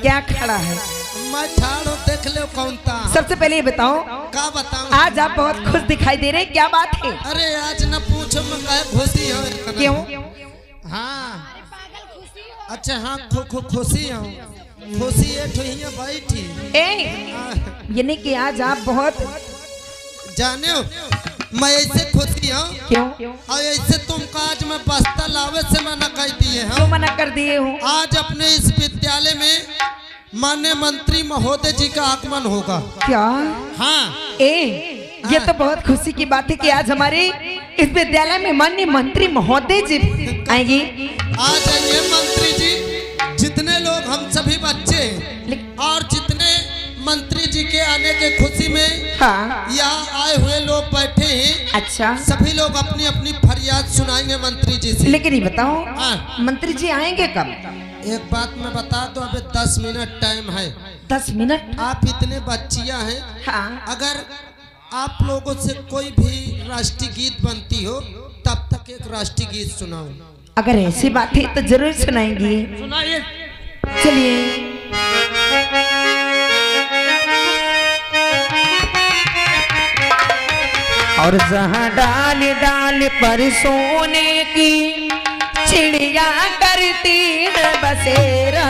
क्या खड़ा है? मैं ठाड़ो देख लो कौन था। सबसे पहले ये बताओ, का बताऊं? आज आप बहुत खुश दिखाई दे रहे हैं, क्या बात है? अरे आज न पूछो, मैं कहे खुशी हो। क्यों? हाँ अच्छा, हाँ खुशी हो। खुशी है ठोहिया बैठी। यानी कि आज आप बहुत जाने हो, मैं ऐसे खुशी हूँ। क्यों? और ऐसे तुमको आज मैं बस्ता लावे से मना कर दिए हैं। क्यों मना कर दिए हो? आज अपने इस विद्यालय में माननीय मंत्री महोदय जी का आगमन होगा। क्या? हाँ। ये तो बहुत खुशी की बात है कि आज हमारे इस विद्यालय में माननीय मंत्री महोदय जी आएंगे। आज आएंगे मंत्री जी। जितने लोग हम सभी बच्चे और जितने मंत्री जी के आने के खुशी में हाँ। यहाँ आए हुए लोग बैठे हैं। अच्छा, सभी लोग अपनी अपनी फरियाद सुनाएंगे मंत्री जी से। लेकिन ये बताओ, हाँ। मंत्री जी आएंगे कब? एक बात मैं बता दो, अभी 10 मिनट टाइम है। 10 मिनट? आप इतने बच्चियां हैं। हाँ। अगर आप लोगों से कोई भी राष्ट्रीय गीत बनती हो तब तक एक राष्ट्रीय गीत सुनाओ। अगर ऐसी बात है तो जरूर सुनाएंगे। सुनाइए। चलिए। और जहाँ डाल डाल पर सोने की चिड़िया करती है बसेरा,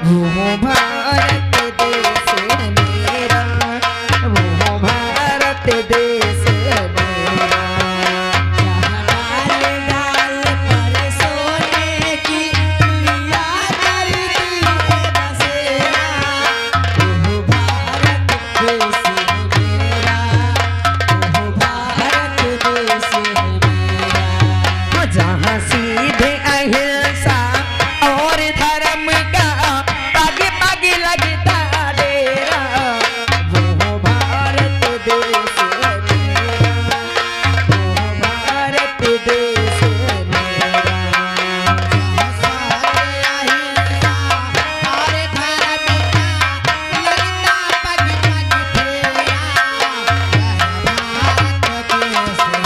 वो भारत देश है मेरा, वो भारत देश है मेरा। डाल डाल पर सोने की चिड़िया करती है बसेरा, वो भारत देश है मेरा, वो भारत देश है मेरा। जहाँ सीधे अहिंसा और धर्म का पग पग लगता डेरा, वो भारत देश है मेरा, वो भारत देश है मेरा। सारे अहिंसा और धर्म का लगता पग पग फेरा, भारत देश है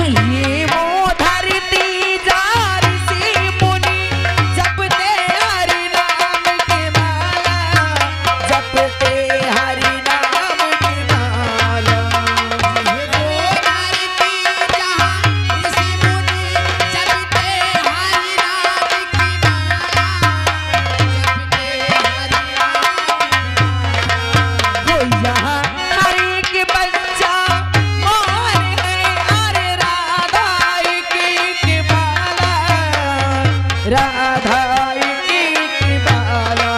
ये वो धरती जार सी मुनि जपते हरि नाम की माला, जपते हरि नाम की माला। ये वो धरती जहाँ ऋषि मुनि जपते हरि नाम की माला, जपते हरि नाम। वो यहाँ हर एक बच्चा राधा की बाला,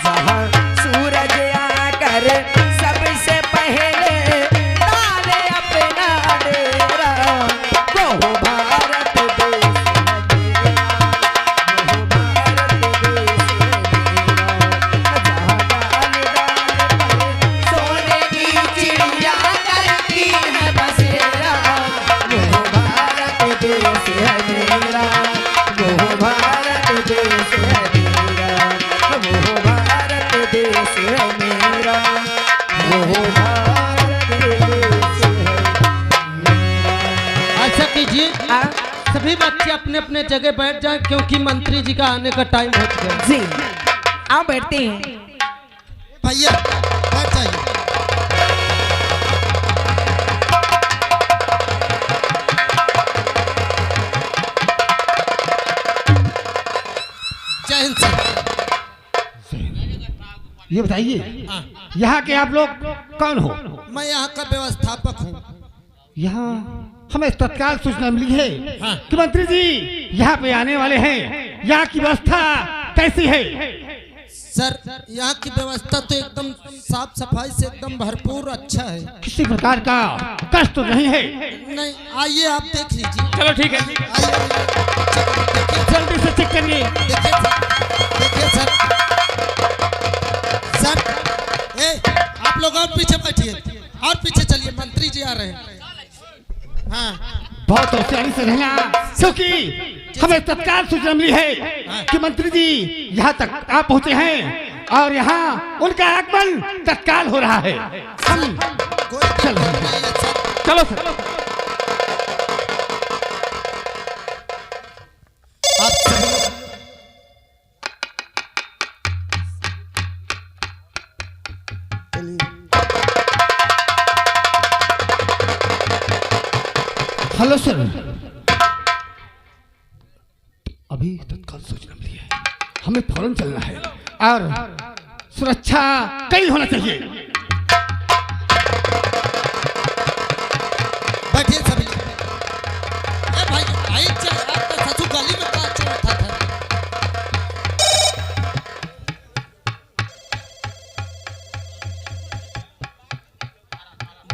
जहाँ सूरज आकर सबसे पहले डाले अपना डेरा, वो भारत देश है मेरा, वो भारत देश है मेरा। जहाँ डाल डाल पर सोने की चिड़िया करती है बसेरा, वो भारत देश है मेरा, वो भारत देश है मेरा। ऐसा कीजिए, सभी बच्चे अपने अपने जगह बैठ जाएं क्योंकि मंत्री जी का आने का टाइम हो गया। जी, आओ बैठते हैं। भैया बैठ जाइए। जय हिंद सर। ये बताइए, यहाँ के आप लोग कौन हो? मैं यहाँ का व्यवस्थापक हूँ। यहाँ हमें तत्काल सूचना मिली है कि मंत्री जी यहाँ पे आने वाले हैं। यहाँ की व्यवस्था कैसी है? सर यहाँ की व्यवस्था तो एकदम साफ सफाई से एकदम भरपूर अच्छा है। किसी प्रकार का कष्ट तो नहीं है? नहीं, आइए आप देख लीजिए। चलो ठीक है, आइए जल्दी से चेक करिए। देखिए सर। सर आप लोग और पीछे बैठिए और पीछे चलिए, मंत्री जी आ रहे हैं। हाँ बहुत होशियारी से रहना, क्योंकि हमें तत्काल सूचना मिली है कि मंत्री जी यहाँ तक आ पहुँचे हैं और यहाँ उनका आगमन तत्काल हो रहा है। हम चल रहे हैं। चलो सर। हेलो सर, अभी तत्काल सूचना मिली है, हमें फौरन चलना है और सुरक्षा कई होना चाहिए। बैठिए सभी। ए भाई भाई चल आपका ससुर गली में का चल रहा था।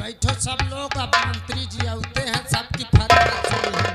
बैठो सब लोग, अब मंत्री जी आते हैं, सबकी फरमाइश सुनी है।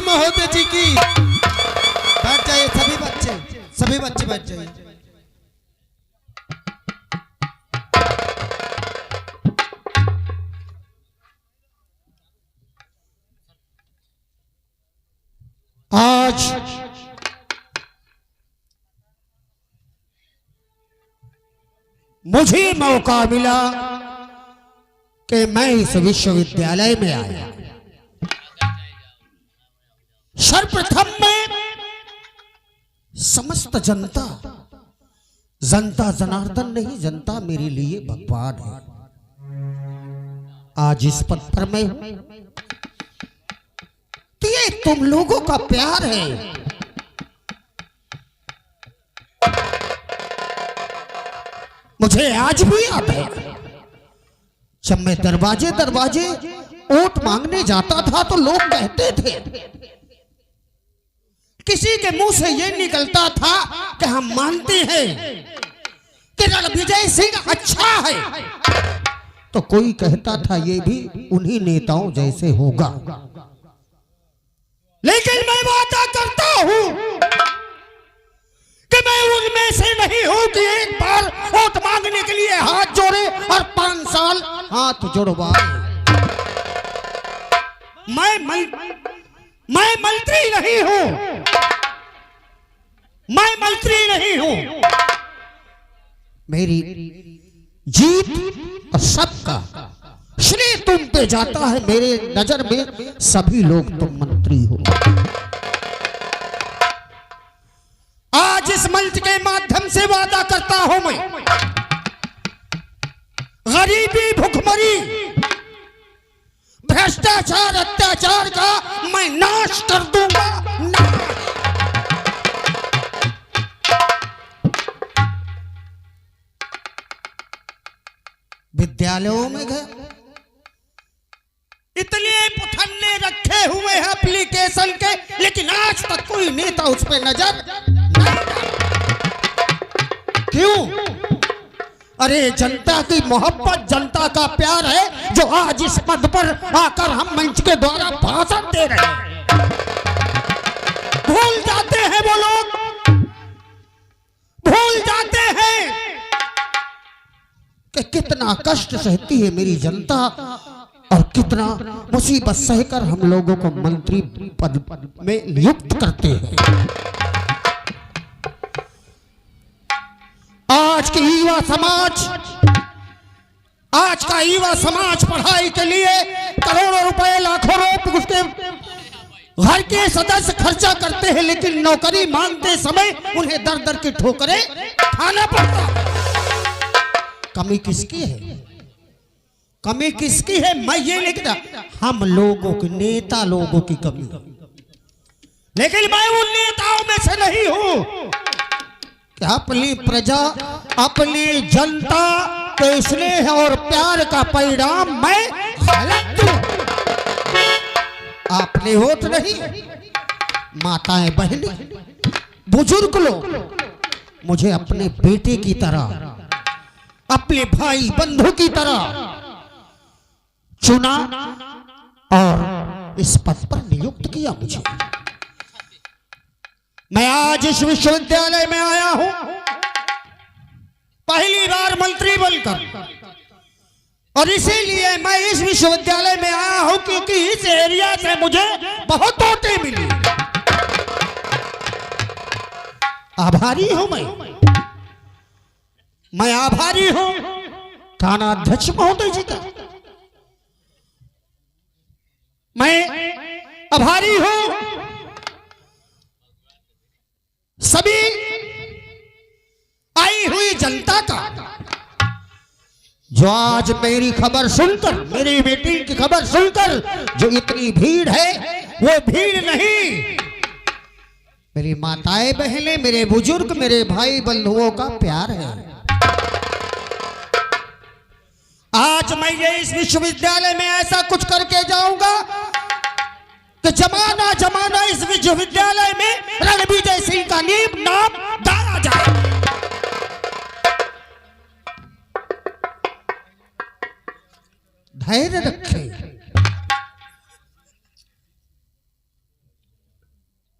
महोदय जी की बैठ जाइए सभी बच्चे बैठ जाइए। आज मुझे मौका मिला कि मैं इस विश्वविद्यालय में आया। सर्वप्रथम में समस्त जनता जनार्दन नहीं, जनता मेरे लिए भगवान है। आज इस पद पर मैं हूं तो ये तुम लोगों का प्यार है। मुझे आज भी याद है जब मैं दरवाजे वोट मांगने जाता था तो लोग कहते थे, किसी के मुंह से यह निकलता था कि हम मानते हैं कि रणविजय सिंह अच्छा है, तो कोई कहता था ये भी उन्हीं नेताओं जैसे होगा। लेकिन मैं वादा करता हूं कि मैं उनमें से नहीं हूं कि एक बार वोट मांगने के लिए हाथ जोड़े और 5 साल हाथ जुड़वाए। मैं मंत्री नहीं हूं, मैं मंत्री नहीं हूं। मेरी जीत और सबका श्रेय तुम पे जाता है। मेरे नजर में सभी लोग तुम मंत्री हो। आज इस मंच के माध्यम से वादा करता हूं मैं, गरीबी, भुखमरी, भ्रष्टाचार, अत्याचार का मैं नाश कर दूंगा। विद्यालयों में गए, इतने पुथन्ने रखे हुए हैं एप्लीकेशन के, लेकिन आज तक कोई नेता उस पर नजर नहीं। क्यों? अरे जनता की मोहब्बत, जनता का प्यार है जो आज इस पद पर आकर हम मंच के द्वारा भाषण दे रहे हैं। भूल जाते हैं वो लोग, भूल जाते हैं कि कितना कष्ट सहती है मेरी जनता और कितना मुसीबत सहकर हम लोगों को मंत्री पद में नियुक्त करते हैं। आज का युवा समाज पढ़ाई के लिए करोड़ों रुपए, लाखों रुपए उसके घर के सदस्य खर्चा करते हैं, लेकिन नौकरी मांगते समय उन्हें दर दर की ठोकरें खाना पड़ता है। कमी किसकी है? कमी किसकी है? मैं ये नहीं कहता, हम लोगों के नेता लोगों की कमी। लेकिन मैं उन नेताओं में से नहीं हूं कि अपनी प्रजा, अपनी जनता के स्नेह और प्यार का परिणाम मैं गलत दूं। आपने वोट नहीं, माताएं, बहनें, बुजुर्ग लोग मुझे अपने बेटे की तरह, अपने भाई बंधु की तरह चुना और इस पद पर नियुक्त किया मुझे। मैं आज इस विश्वविद्यालय में आया हूं पहली बार मंत्री बनकर। और इसीलिए मैं इस विश्वविद्यालय में आया हूं क्योंकि इस एरिया से मुझे बहुत तोते मिली। आभारी हूं मैं आभारी हूं थाना अध्यक्ष महोदय जी का। मैं आभारी हूं सभी आई हुई जनता का जो आज मेरी खबर सुनकर, मेरी मीटिंग की खबर सुनकर जो इतनी भीड़ है, वो भीड़ नहीं, मेरी माताएं बहनें, मेरे बुजुर्ग, मेरे भाई बंधुओं का प्यार है। आज मैं ये इस विश्वविद्यालय में ऐसा कुछ करके जाऊंगा कि जमाना जमाना इस विश्वविद्यालय में रणविजय सिंह का नाम डाला जाए। धैर्य रखें,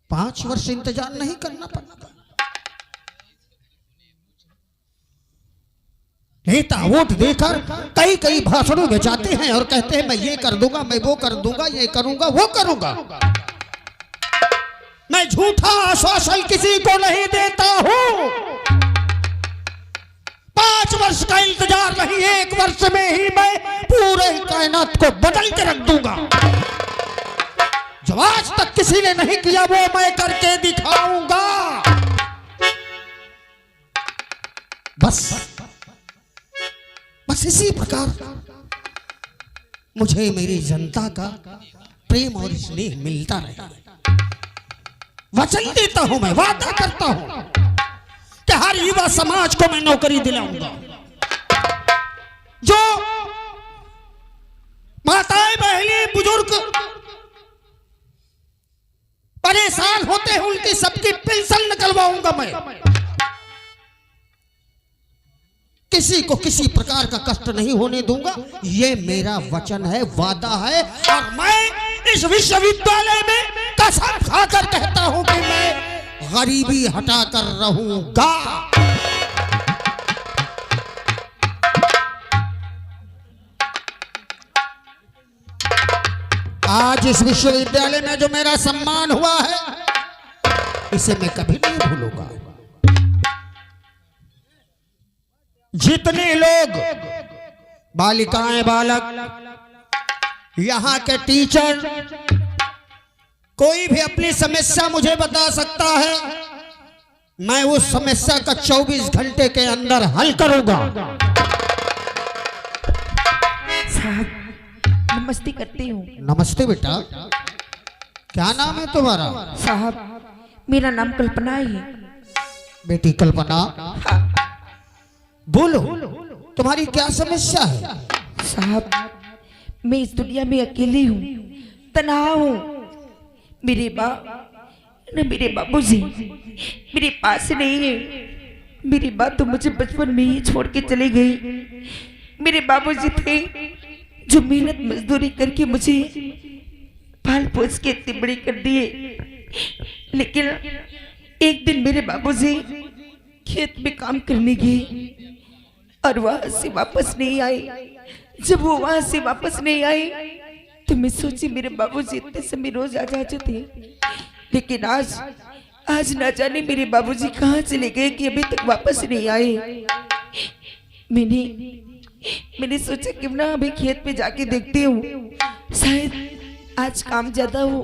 5 वर्ष इंतजार नहीं करना पड़ता। नेता वोट देकर कई कई भाषणों में जाते हैं और कहते हैं मैं ये कर दूंगा, मैं वो कर दूंगा, ये करूंगा, वो करूंगा। मैं झूठा आश्वासन किसी को नहीं देता हूं। 5 वर्ष का इंतजार नहीं, 1 वर्ष में ही मैं पूरे कायनात को बदल के रख दूंगा। जो आज तक किसी ने नहीं किया वो मैं करके दिखाऊंगा। बस इसी प्रकार मुझे मेरी जनता का प्रेम और स्नेह मिलता रहे। वचन देता हूं, मैं वादा करता हूं कि हर युवा समाज को मैं नौकरी दिलाऊंगा। जो माताएं बहनें बुजुर्ग परेशान होते हैं उनकी सबकी पेंशन निकलवाऊंगा। मैं किसी को किसी प्रकार का कष्ट नहीं होने दूंगा। ये मेरा वचन है, वादा है। और मैं इस विश्वविद्यालय में कसम खाकर कहता हूं कि मैं गरीबी हटाकर रहूंगा। आज इस विश्वविद्यालय में जो मेरा सम्मान हुआ है इसे मैं कभी नहीं भूलूंगा। जितने लोग बालिकाएं, बालक, यहाँ के टीचर, कोई भी अपनी समस्या मुझे बता सकता है, मैं उस समस्या का 24 घंटे के अंदर हल करूंगा। साहब नमस्ते करती हूँ। नमस्ते बेटा, क्या नाम है तुम्हारा? साहब मेरा नाम कल्पना है। बेटी कल्पना, बोलो तुम्हारी क्या समस्या है? साहब मैं इस दुनिया में अकेली हूँ, तन्हा हूँ। मेरे बाबूजी मेरे पास नहीं है। मेरी माँ तो मुझे बचपन में ही छोड़ के चली गई। मेरे बाबूजी थे जो मेहनत मजदूरी करके मुझे पाल पोस के इतनी बड़ी कर दिए। लेकिन एक दिन मेरे बाबूजी खेत में काम करने गए और वहां से वापस नहीं आए। जब वो वहां से वापस नहीं आए तो मैं सोची मेरे बाबूजी इतने समय रोज आ जाते थे, लेकिन आज ना जाने मेरे बाबूजी कहाँ चले गए कि अभी तक वापस नहीं आए। मैंने सोचा क्यों ना अभी खेत पे जाके देखती हूँ, शायद आज काम ज्यादा हो,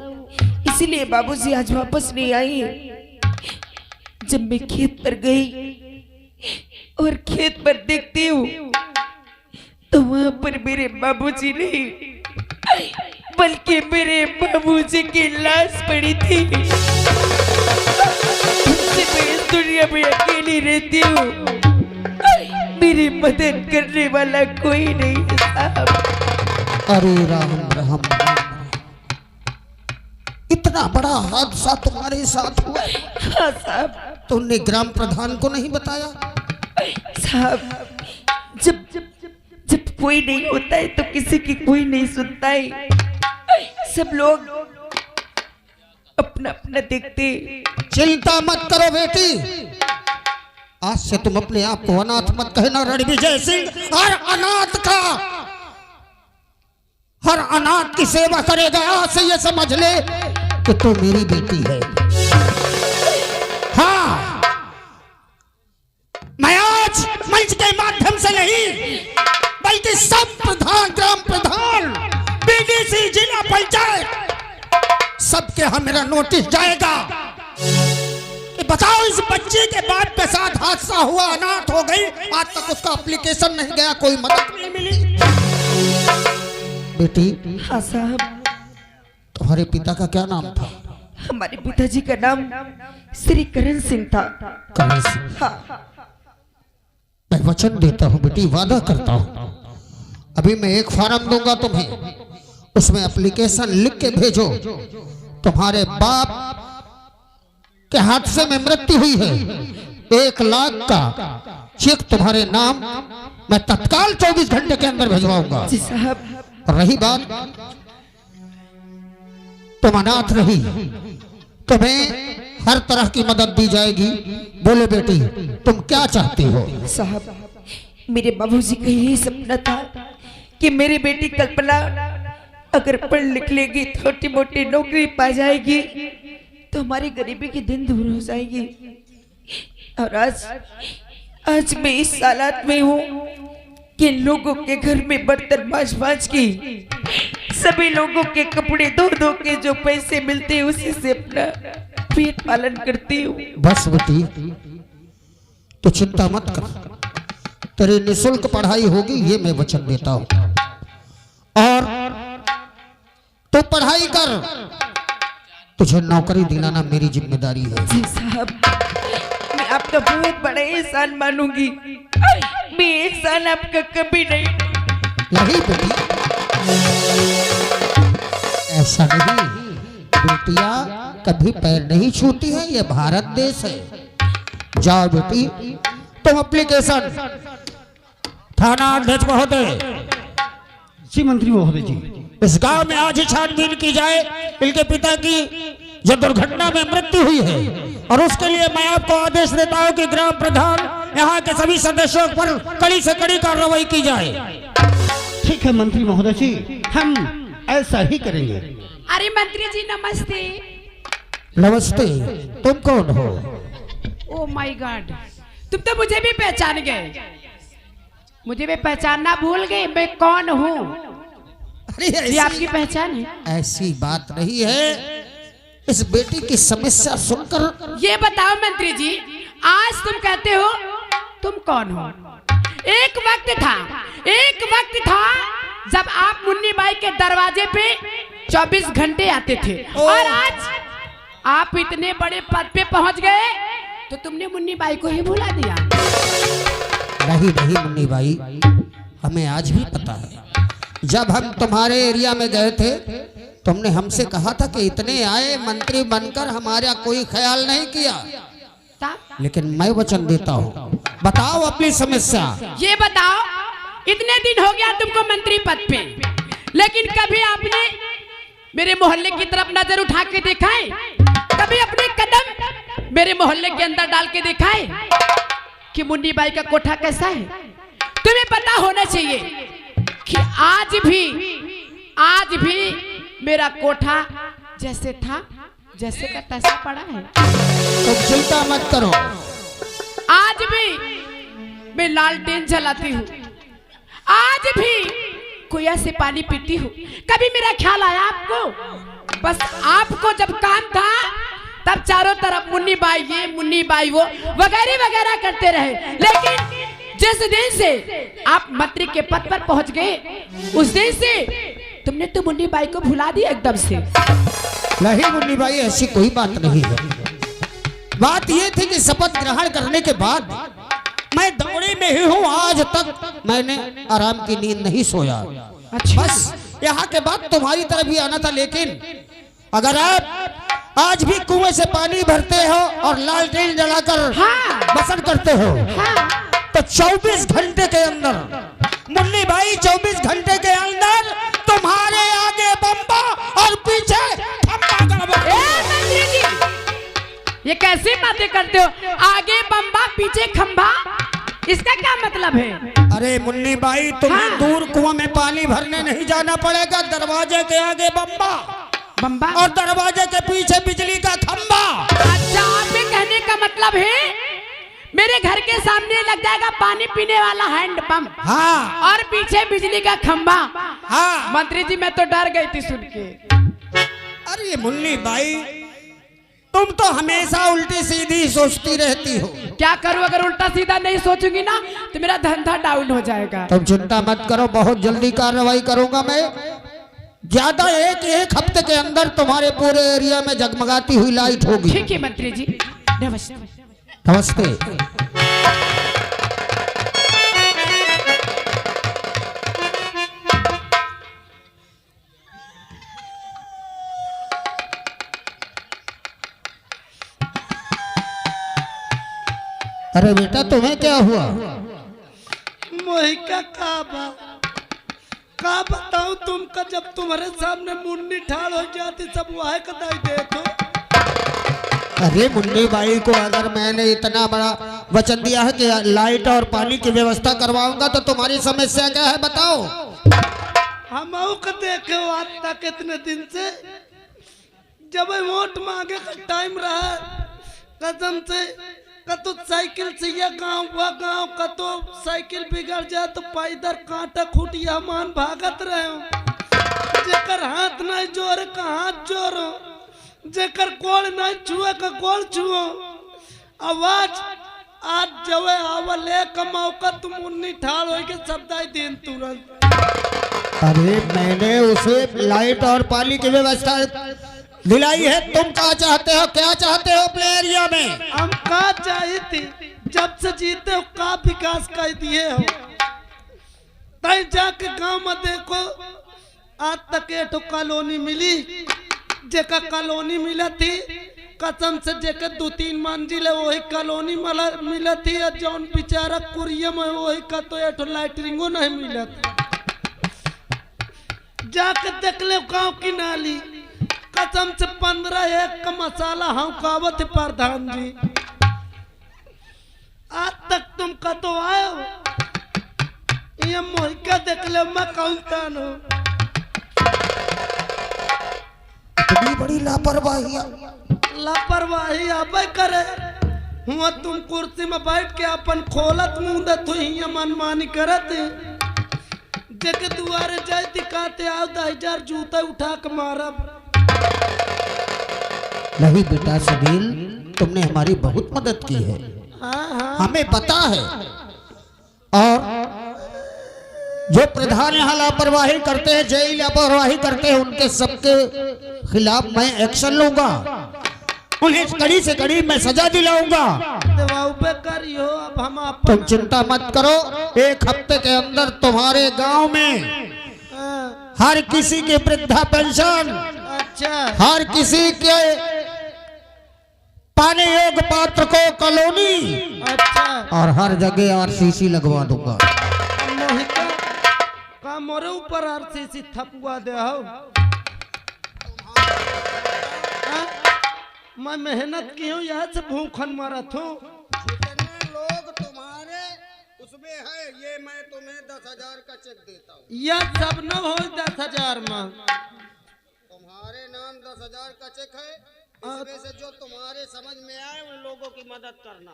इसीलिए बाबूजी आज वापस नहीं आए। जब मैं खेत पर गई और खेत पर देखती हूँ तो वहां पर मेरे बाबूजी नहीं बल्कि मेरे बाबूजी की लाश पड़ी थी। मैं इस दुनिया में अकेली रहती हूँ, मेरी मदद करने वाला कोई नहीं है साहब। अरे राम राम, इतना बड़ा हादसा तुम्हारे साथ हुआ? हाँ साहब। तुमने ग्राम प्रधान को नहीं बताया? साहब जब कोई नहीं होता है तो किसी की कोई नहीं सुनता है। सब लोग अपना अपना देखते। चिंता मत करो बेटी, आज से तुम अपने आप को अनाथ मत कहना। रणविजय सिंह हर अनाथ का हर अनाथ की सेवा करेगा। आज से ये समझ ले कि तू मेरी बेटी है। हाँ, मैं आज मंच के माध्यम से नहीं बल्कि सब प्रधान, ग्राम प्रधान, बीडीसी, जिला पंचायत सबके यहाँ मेरा नोटिस जाएगा कि बताओ इस बच्चे के बाप के साथ हादसा हुआ, अनाथ हो गई, आज तक उसका एप्लीकेशन नहीं गया, कोई मदद नहीं मिली। बेटी, हाँ साहब। तुम्हारे पिता का क्या नाम था? हमारे पिताजी का नाम श्री करण सिंह था। करण सिंह। हाँ। मैं वचन देता हूँ बेटी, वादा करता हूँ, अभी मैं एक फॉर्म दूंगा तुम्हें, उसमें एप्लीकेशन लिख के भेजो। तुम्हारे बाप के हादसे में मृत्यु हुई है, 1 लाख का चेक तुम्हारे नाम मैं तत्काल 24 घंटे के अंदर भिजवाऊंगा। जी साहब। रही बात तुम अनाथ रही, तुम्हें हर तरह की मदद दी जाएगी। बोलो बेटी, तुम क्या चाहती हो? साहब, मेरे बाबूजी का यही सपना था कि मेरी बेटी कल्पना अगर पढ़ लिख लेगी, छोटी मोटी नौकरी पा जाएगी तो हमारी गरीबी के दिन दूर हो जाएगी। और आज मैं इस हालात में हूँ कि लोगों के घर में बर्तन मांझ की, सभी लोगों के कपड़े धो के जो पैसे मिलते हैं उसी से अपना पेट पालन करती हूँ। बस बेटी, तो चिंता मत कर, तेरी निःशुल्क पढ़ाई होगी, ये मैं वचन देता हूँ। और तो पढ़ाई कर, तुझे नौकरी दिलाना मेरी जिम्मेदारी है। जी साहब, मैं आपका बहुत बड़ा एहसान मानूंगी, मैं एहसान आपका कभी नहीं बेटी, ऐसा नहीं, बेटियां कभी पैर नहीं छूती है, ये भारत देश है। जाओ बेटी, तुम एप्लीकेशन थाना अध्यक्ष महोदय। जी मंत्री महोदय जी, इस गांव में आज ही छानबीन की जाए, इनके पिता की जो दुर्घटना में मृत्यु हुई है, और उसके लिए मैं आपको आदेश देता हूं कि ग्राम प्रधान, यहाँ के सभी सदस्यों पर कड़ी से कड़ी कार्रवाई की जाए। ठीक है मंत्री महोदय जी, हम ऐसा ही करेंगे। अरे मंत्री जी नमस्ते। नमस्ते, तुम कौन हो? ओ माय गॉड, तुम तो मुझे भी पहचान गए, मुझे भी पहचानना भूल गए, मैं कौन हूँ? ये आपकी पहचान है? ऐसी बात नहीं है, इस बेटी की समस्या सुनकर। ये बताओ मंत्री जी, आज तुम कहते हो तुम कौन हो? एक वक्त था जब आप मुन्नी बाई के दरवाजे पे 24 घंटे आते थे, और आज आप इतने बड़े पद पे पहुंच गए तो तुमने मुन्नी बाई को ही भुला दिया। नहीं मुन्नी बाई, हमें आज भी पता है, जब हम तुम्हारे एरिया में गए थे तुमने हमसे कहा था कि इतने आए मंत्री बनकर, हमारा कोई ख्याल नहीं किया। लेकिन मैं वचन देता हूँ, बताओ अपनी समस्या। ये बताओ, इतने दिन हो गया तुमको मंत्री पद पे, लेकिन कभी आपने मेरे मोहल्ले की तरफ नजर उठा के देखा है? कभी अपने कदम मेरे मोहल्ले के अंदर डाल के देखा है कि मुन्नी बाई का कोठा कैसा है? तुम्हें पता होना चाहिए कि आज भी मेरा कोठा जैसे था जैसे का तैसा पड़ा है। तुम चिंता मत करो, आज भी मैं लालटेन जलाती हूँ, आज भी कुएं से पानी पीती हूँ। कभी मेरा ख्याल आया आपको? बस आपको जब काम था तब चारों तरफ मुन्नी बाई ये, मुन्नी बाई वो, वगैरह करते रहे, लेकिन जिस दिन से आप मंत्री के पद पर पहुंच गए, उस दिन से तुमने तो मुन्नी बाई को भुला दिया एकदम से। नहीं मुन्नी बाई, ऐसी कोई बात नहीं है। बात ये थी कि शपथ ग्रहण करने के बाद मैं दौड़े में ही हूँ, आज तक मैंने आराम की नींद नहीं सोया। अच्छा। बस यहाँ के बाद तुम्हारी तरफ ही आना था, लेकिन अगर आप आज भी कुएं से पानी भरते हो और लालटेन जलाकर बसर करते हो, तो 24 घंटे के अंदर मुन्नी बाई 24 घंटे के अंदर तुम्हारे आगे बम्बा और पीछे खंबा गड़बड़। मंत्री जी, ये कैसी बातें करते हो? आगे बम्बा पीछे खंबा, इसका क्या मतलब है? अरे मुन्नी बाई, तुम्हें हाँ। दूर कुआं में पानी भरने नहीं जाना पड़ेगा। दरवाजे के आगे बम्बा बम्बा और दरवाजे के पीछे बिजली का खंबा। अच्छा, आपके कहने का मतलब है मेरे घर के सामने लग जाएगा पानी पीने वाला हैंड पंप, हाँ और पीछे बिजली का खंबा। हाँ। मंत्री जी मैं तो डर गई थी सुन के। अरे मुन्नी बाई, तुम तो हमेशा उल्टी सीधी सोचती रहती हो। क्या करूं, अगर उल्टा सीधा नहीं सोचूंगी ना तो मेरा धंधा डाउन हो जाएगा। तुम चिंता मत करो, बहुत जल्दी कार्रवाई करूंगा मैं। ज्यादा एक हफ्ते के अंदर तुम्हारे पूरे एरिया में जगमगाती हुई लाइट होगी। ठीक है मंत्री जी, नमस्ते। नमस्ते। अरे बेटा, तुम्हें क्या हुआ? मोहिका का बताऊं तुमका, जब तुम्हारे सामने मुन्नी ठाड़ हो जाती सब वह कदाई देखो। अरे मुन्नी बाई को अगर मैंने इतना बड़ा वचन दिया है कि लाइट और पानी की व्यवस्था करवाऊंगा, तो तुम्हारी समस्या क्या है बताओ? हम को देखे आज तक इतने दिन से, जब वोट मांगे का टाइम रहा, कसम से कतो साइकिल से या गांव व गांव, कतो साइकिल बिगड़ जाए तो पैदल कांटा खूटिया मान भागत रहे हो। जेकर हाथ नहीं जोर का हाथ जोरो, जेकर गोड़ नहीं छुए का गोड़ छुओ। आवाज आज जवे आवले का मौका तुम उन्नी ठाड़ हो के शब्दाई दिन तुरंत। अरे मैंने उसे लाइट और पानी की व्यवस्था दिलाई है। तुम क्या चाहते हो, क्या चाहते हो अपने एरिया में? हम का चाहिए थी, जब से जीते हो का विकास कर दिए हो। तय जाके गांव में देखो, आज तक एक कॉलोनी मिली, जेका कॉलोनी मिला थी कसम से, जेकर 2-3 मंजिल है वही कॉलोनी मिला थी। और जौन बेचारा कुरिया में वही का तो एक लाइटरिंगो नहीं मिला था। जाके देख ले गांव की नाली, कसम से 15 का मसाला हम कावत प्रधान जी। आज तक तुम कतो आयो, ये मोहिका देख ले मैं कौन तान हूँ। इतनी बड़ी लापरवाही, लापरवाही अब करे हुआ। तुम कुर्सी में बैठ के अपन खोलत मुंह दे तू ही मनमानी करत। जेके दुआरे जाए दिखाते आओ 10,000 जूता उठा के मारब। नहीं बेटा सुनील, तुमने हमारी बहुत मदद की है। हाँ हाँ हमें पता है, और जो प्रधान यहाँ लापरवाही करते हैं, जेई लापरवाही करते हैं, उनके सबके खिलाफ मैं एक्शन लूंगा। उन्हें कड़ी से कड़ी मैं सजा दिलाऊंगा। दबाव पे करियो। अब हम अपन तुम चिंता मत करो, 1 हफ्ते के अंदर तुम्हारे गांव में हाँ, हर किसी की वृद्धा पेंशन, अच्छा हर किसी के पाने योग्य पात्र को कॉलोनी, अच्छा। और हर जगह आरसीसी लगवा दूंगा। मोहिका का मोरे ऊपर आरसीसी थपवा दे हो। हाँ? मैं मेहनत की हूँ, यहाँ से भूखन मारा थू। जितने लोग तुम्हारे उसमें है, ये मैं तुम्हें 10,000 का चेक देता हूँ। यह सब न हो 10,000 में। तुम्हारे नाम 10,000 का चेक है, इसमें से जो तुम्हारे समझ में आए उन लोगों की मदद करना।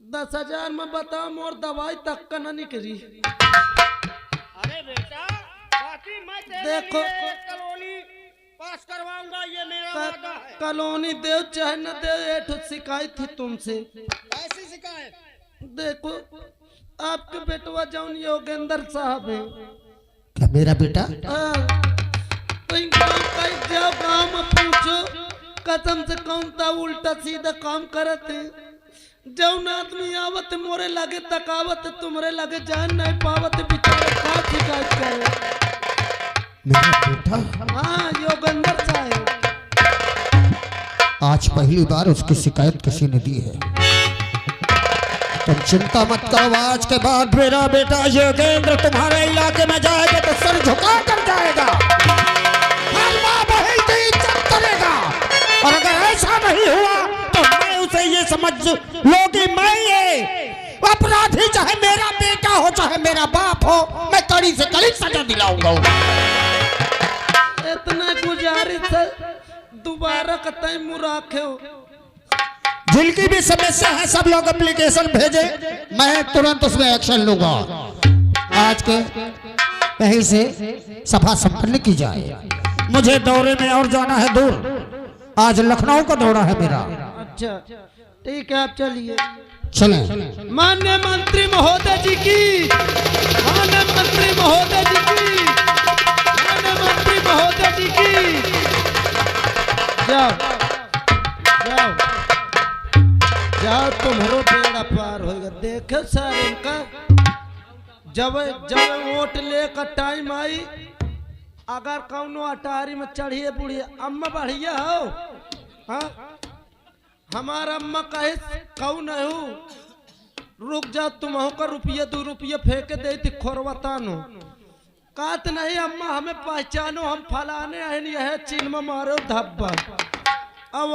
10,000 में बताओ, मोर दवाई तक का न निकली। अरे बेटा, बाकी मैं देखो कॉलोनी पास करवाऊंगा, ये मेरा वादा है। कॉलोनी देव चाहे न देव, एक शिकायत थी तुमसे। ऐसी शिकायत? देखो आपके बेटवा जौन योगेंद्र साहब है, क्या मेरा बेटा? तो जाओ गाँव में पूछो, कसम से कौन था उल्टा सीधा काम करते। जौन आदमी आवत मोरे लगे तकावत, तुम्हारे लगे जान नहीं पावत, बेचारे का शिकायत करे। मेरा बेटा? हाँ योगेंद्र साहब। आज पहली बार उसकी शिकायत किसी ने दी है। तुम चिंता मत करो, आज के बाद मेरा बेटा योगेंद्र तुम्हारे इलाके में जाएगा तो सर झुका कर जाएगा, हर माँ बहन की इज्जत करेगा। और अगर ऐसा नहीं हुआ तो मैं उसे ये समझ लो कि मैं ये अपराधी चाहे मेरा बेटा हो चाहे मेरा बाप हो, मैं कड़ी से कड़ी सजा दिलाऊंगा। इतना गुजारिश है, दोबारा कतई मुराखे हो। जिनकी भी समस्या है सब लोग एप्लीकेशन भेजे, मैं तुरंत उसमें एक्शन लूंगा। आज के कहीं से सभा संपन्न की जाए। मुझे दौरे में और जाना है दूर, आज लखनऊ का दौरा है मेरा। अच्छा ठीक है, आप चलिए। चलें। माननीय मंत्री महोदय जी की, माननीय मंत्री महोदय जी की, माननीय मंत्री महोदय जी की। जाओ जाओ जाओ, तुम्हारो बेड़ा पार होगा। देखे सर इनका जब जब वोट लेकर टाइम आई, अगर कौनो अटारी में चढ़िए बुढ़िए अम्मा बढ़िया हो, हाँ हमारा अम्मा कहे कौन है, रुक जा तुम का रुपये 2 रुपये फेंक दे थी खोरवतानो। कहत नहीं अम्मा हमें पहचानो, हम फलाने हैं, यह चिन्ह मारो धब्बा। अब